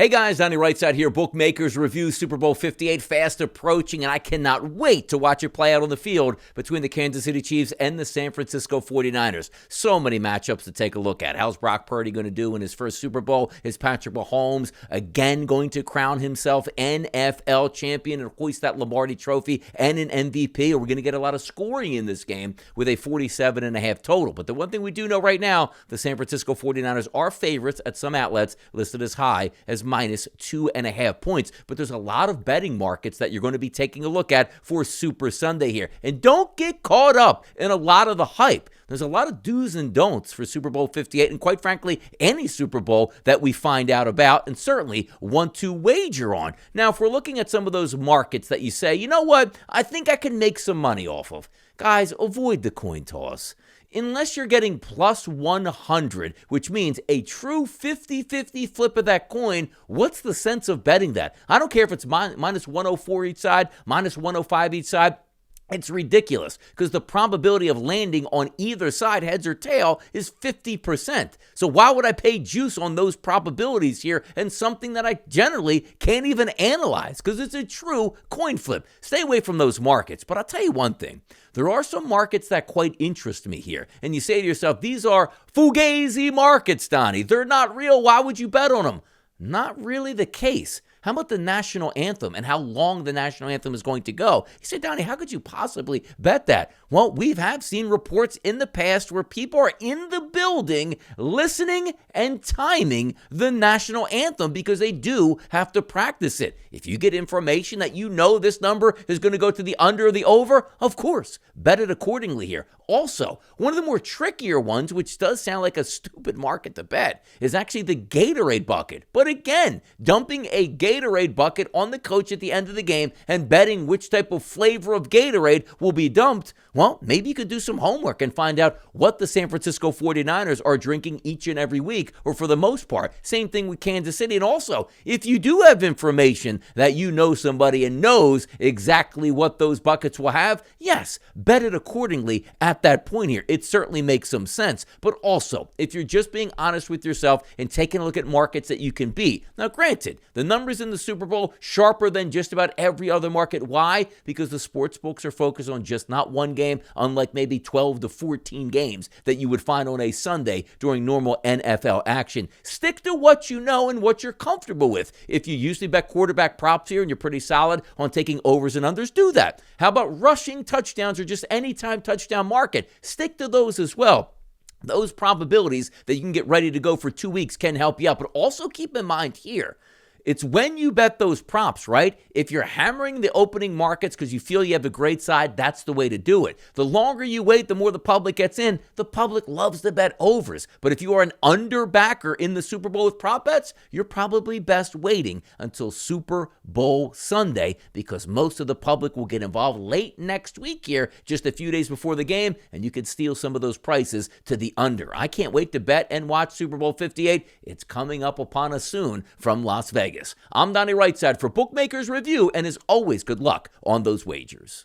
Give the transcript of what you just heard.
Hey guys, Donnie RightSide here. Bookmakers review Super Bowl LVIII fast approaching, and I cannot wait to watch it play out on the field between the Kansas City Chiefs and the San Francisco 49ers. So many matchups to take a look at. How's Brock Purdy going to do in his first Super Bowl? Is Patrick Mahomes again going to crown himself NFL champion and hoist that Lombardi trophy and an MVP? Or we're going to get a lot of scoring in this game with a 47.5 total. But the one thing we do know right now, the San Francisco 49ers are favorites at some outlets, listed as high as minus 2.5 points. But there's a lot of betting markets that you're going to be taking a look at for Super Sunday here. And don't get caught up in a lot of the hype. There's a lot of do's and don'ts for Super Bowl LVIII, and quite frankly, any Super Bowl that we find out about and certainly want to wager on. Now, if we're looking at some of those markets that you say, you know what, I think I can make some money off of, guys, avoid the coin toss. Unless you're getting plus 100, which means a true 50-50 flip of that coin, what's the sense of betting that? I don't care if it's minus 104 each side, minus 105 each side. It's ridiculous because the probability of landing on either side, heads or tail, is 50%. So why would I pay juice on those probabilities here and something that I generally can't even analyze because it's a true coin flip? Stay away from those markets. But I'll tell you one thing. There are some markets that quite interest me here. And you say to yourself, these are fugazi markets, Donnie. They're not real. Why would you bet on them? Not really the case. How about the national anthem and how long the national anthem is going to go? You say, Donnie, how could you possibly bet that? Well, we have seen reports in the past where people are in the building listening and timing the national anthem because they do have to practice it. If you get information that you know this number is going to go to the under or the over, of course, bet it accordingly here. Also, one of the more trickier ones, which does sound like a stupid market to bet, is actually the Gatorade bucket. But again, dumping a Gatorade bucket on the coach at the end of the game and betting which type of flavor of Gatorade will be dumped, well, maybe you could do some homework and find out what the San Francisco 49ers are drinking each and every week, or for the most part. Same thing with Kansas City. And also, if you do have information that you know somebody and knows exactly what those buckets will have, yes, bet it accordingly at that point here. It certainly makes some sense. But also, if you're just being honest with yourself and taking a look at markets that you can beat. Now, granted, the numbers in the Super Bowl sharper than just about every other market. Why? Because the sports books are focused on just not one game, unlike maybe 12 to 14 games that you would find on a Sunday during normal NFL action. Stick to what you know and what you're comfortable with. If you usually bet quarterback props here and you're pretty solid on taking overs and unders, do that. How about rushing touchdowns or just anytime touchdown market? Stick to those as well. Those probabilities that you can get ready to go for 2 weeks can help you out. But also keep in mind here, it's when you bet those props, right? If you're hammering the opening markets because you feel you have a great side, that's the way to do it. The longer you wait, the more the public gets in. The public loves to bet overs. But if you are an underbacker in the Super Bowl with prop bets, you're probably best waiting until Super Bowl Sunday because most of the public will get involved late next week here, just a few days before the game, and you can steal some of those prices to the under. I can't wait to bet and watch Super Bowl LVIII. It's coming up upon us soon from Las Vegas. I'm Donnie RightSide for Bookmakers Review, and as always, good luck on those wagers.